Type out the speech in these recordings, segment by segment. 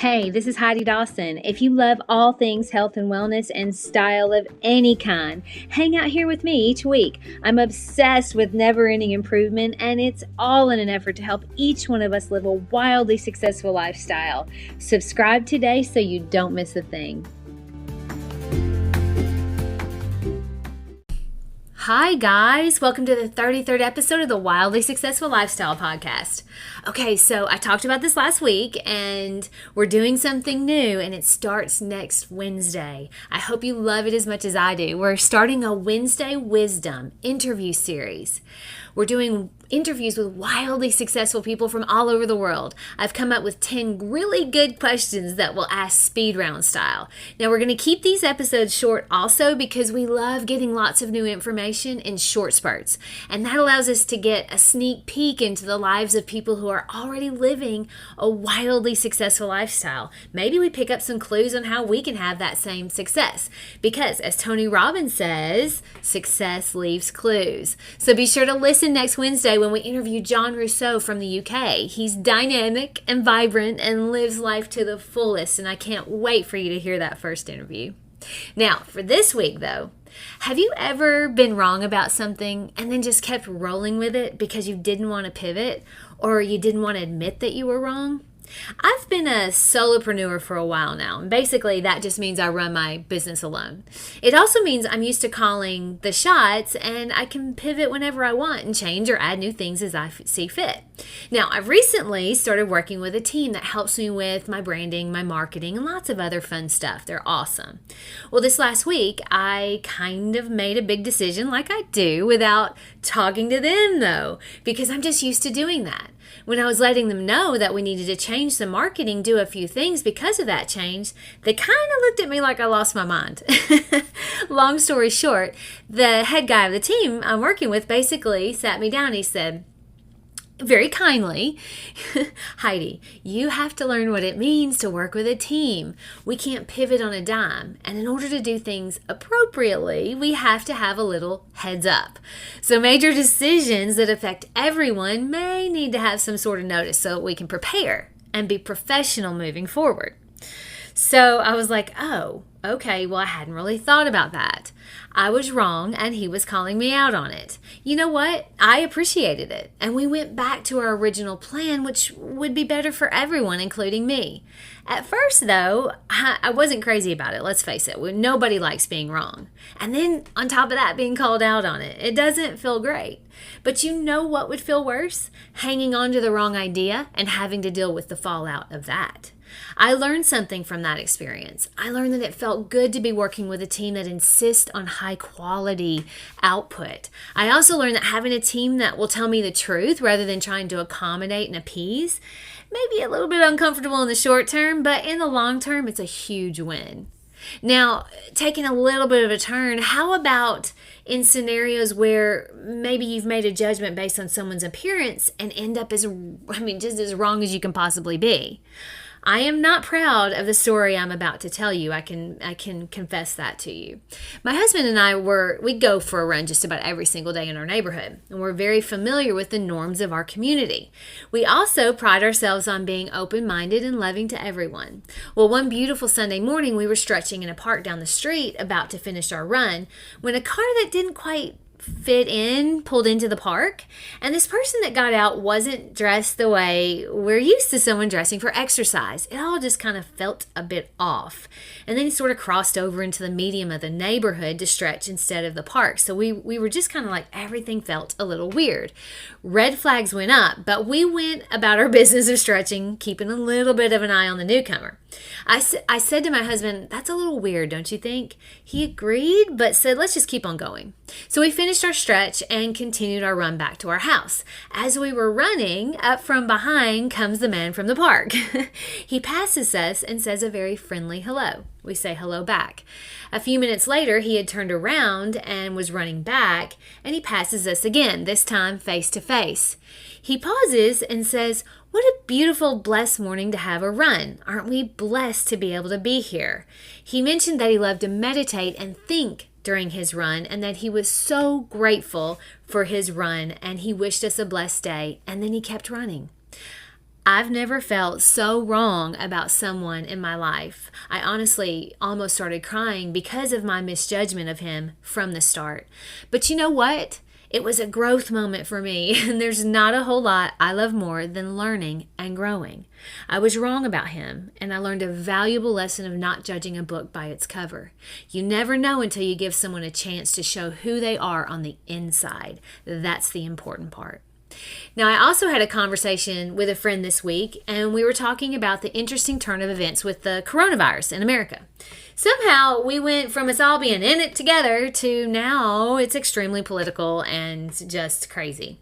Hey, this is Heidi Dawson. If you love all things health and wellness and style of any kind, hang out here with me each week. I'm obsessed with never-ending improvement, and it's all in an effort to help each one of us live a wildly successful lifestyle. Subscribe today so you don't miss a thing. Hi guys, welcome to the 33rd episode of the Wildly Successful Lifestyle Podcast. Okay, so I talked about this last week and we're doing something new and it starts next Wednesday. I hope you love it as much as I do. We're starting a Wednesday Wisdom interview series. We're doing interviews with wildly successful people from all over the world. I've come up with 10 really good questions that we'll ask speed round style. Now we're going to keep these episodes short also because we love getting lots of new information in short spurts. And that allows us to get a sneak peek into the lives of people who are already living a wildly successful lifestyle. Maybe we pick up some clues on how we can have that same success. Because as Tony Robbins says, success leaves clues. So be sure to listen next Wednesday when we interview John Rousseau from the UK. He's dynamic and vibrant and lives life to the fullest, and I can't wait for you to hear that first interview. Now, for this week though, have you ever been wrong about something and then just kept rolling with it because you didn't want to pivot or you didn't want to admit that you were wrong? I've been a solopreneur for a while now, and basically that just means I run my business alone. It also means I'm used to calling the shots, and I can pivot whenever I want and change or add new things as I see fit. Now, I've recently started working with a team that helps me with my branding, my marketing, and lots of other fun stuff. They're awesome. Well, this last week, I kind of made a big decision like I do without talking to them, though, because I'm just used to doing that. When I was letting them know that we needed to change some marketing, do a few things because of that change, they kind of looked at me like I lost my mind. Long story short, the head guy of the team I'm working with basically sat me down and he said, very kindly, Heidi, you have to learn what it means to work with a team. We can't pivot on a dime. And in order to do things appropriately, we have to have a little heads up. So major decisions that affect everyone may need to have some sort of notice so that we can prepare and be professional moving forward. So I was like, oh, okay, well, I hadn't really thought about that. I was wrong, and he was calling me out on it. You know what? I appreciated it, and we went back to our original plan, which would be better for everyone, including me. At first, though, I wasn't crazy about it, let's face it. Nobody likes being wrong. And then, on top of that, being called out on it. It doesn't feel great. But you know what would feel worse? Hanging on to the wrong idea and having to deal with the fallout of that. I learned something from that experience. I learned that it felt good to be working with a team that insists on high quality output. I also learned that having a team that will tell me the truth rather than trying to accommodate and appease may be a little bit uncomfortable in the short term, but in the long term, it's a huge win. Now, taking a little bit of a turn, how about in scenarios where maybe you've made a judgment based on someone's appearance and end up just as wrong as you can possibly be? I am not proud of the story I'm about to tell you. I can confess that to you. My husband and I we go for a run just about every single day in our neighborhood, and we're very familiar with the norms of our community. We also pride ourselves on being open-minded and loving to everyone. Well, one beautiful Sunday morning, we were stretching in a park down the street about to finish our run when a car that didn't quite fit in pulled into the park, and this person that got out wasn't dressed the way we're used to someone dressing for exercise. It all just kind of felt a bit off. And then he sort of crossed over into the medium of the neighborhood to stretch instead of the park. So we were just kind of like, everything felt a little weird. Red flags went up, but we went about our business of stretching, keeping a little bit of an eye on the newcomer. I said to my husband, that's a little weird, don't you think? He agreed, but said, let's just keep on going. So we finished our stretch and continued our run back to our house. As we were running, up from behind comes the man from the park. He passes us and says a very friendly hello. We say hello back. A few minutes later, he had turned around and was running back, and he passes us again, this time face to face. He pauses and says, what a beautiful, blessed morning to have a run. Aren't we blessed to be able to be here? He mentioned that he loved to meditate and think during his run and that he was so grateful for his run and he wished us a blessed day, and then he kept running. I've never felt so wrong about someone in my life. I honestly almost started crying because of my misjudgment of him from the start. But you know what? It was a growth moment for me, and there's not a whole lot I love more than learning and growing. I was wrong about him, and I learned a valuable lesson of not judging a book by its cover. You never know until you give someone a chance to show who they are on the inside. That's the important part. Now, I also had a conversation with a friend this week, and we were talking about the interesting turn of events with the coronavirus in America. Somehow, we went from us all being in it together to now it's extremely political and just crazy.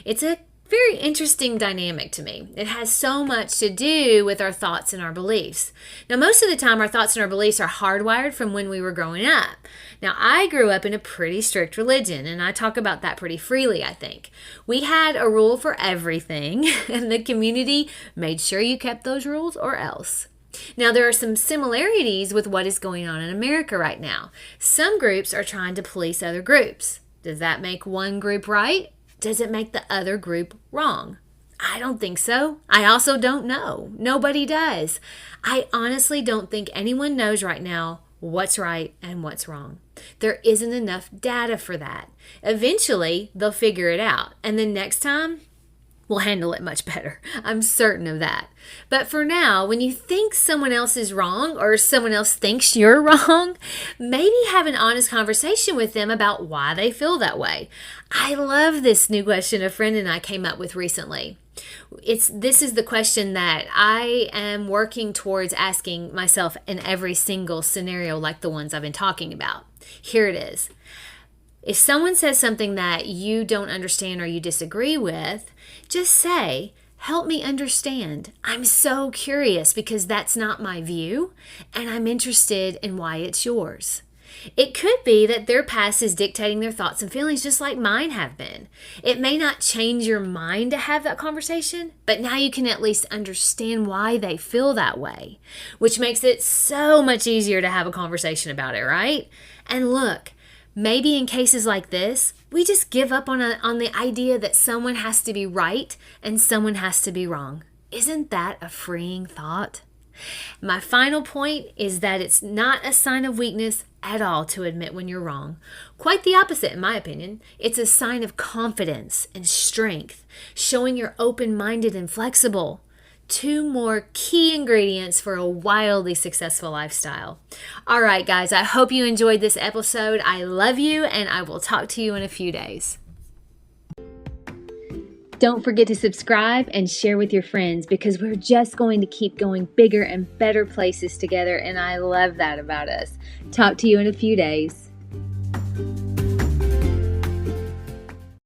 It's a very interesting dynamic to me. It has so much to do with our thoughts and our beliefs. Now, most of the time, our thoughts and our beliefs are hardwired from when we were growing up. Now, I grew up in a pretty strict religion, and I talk about that pretty freely, I think. We had a rule for everything, and the community made sure you kept those rules or else. Now, there are some similarities with what is going on in America right now. Some groups are trying to police other groups. Does that make one group right? Does it make the other group wrong? I don't think so. I also don't know. Nobody does. I honestly don't think anyone knows right now what's right and what's wrong. There isn't enough data for that. Eventually, they'll figure it out. And then next time, we'll handle it much better. I'm certain of that. But for now, when you think someone else is wrong or someone else thinks you're wrong, maybe have an honest conversation with them about why they feel that way. I love this new question a friend and I came up with recently. This is the question that I am working towards asking myself in every single scenario like the ones I've been talking about. Here it is. If someone says something that you don't understand or you disagree with, just say, "Help me understand. I'm so curious because that's not my view, and I'm interested in why it's yours." It could be that their past is dictating their thoughts and feelings just like mine have been. It may not change your mind to have that conversation, but now you can at least understand why they feel that way, which makes it so much easier to have a conversation about it, right? And look, maybe in cases like this, we just give up on the idea that someone has to be right and someone has to be wrong. Isn't that a freeing thought? My final point is that it's not a sign of weakness at all to admit when you're wrong. Quite the opposite, in my opinion. It's a sign of confidence and strength, showing you're open-minded and flexible. 2 more key ingredients for a wildly successful lifestyle. All right, guys, I hope you enjoyed this episode. I love you, and I will talk to you in a few days. Don't forget to subscribe and share with your friends because we're just going to keep going bigger and better places together, and I love that about us. Talk to you in a few days.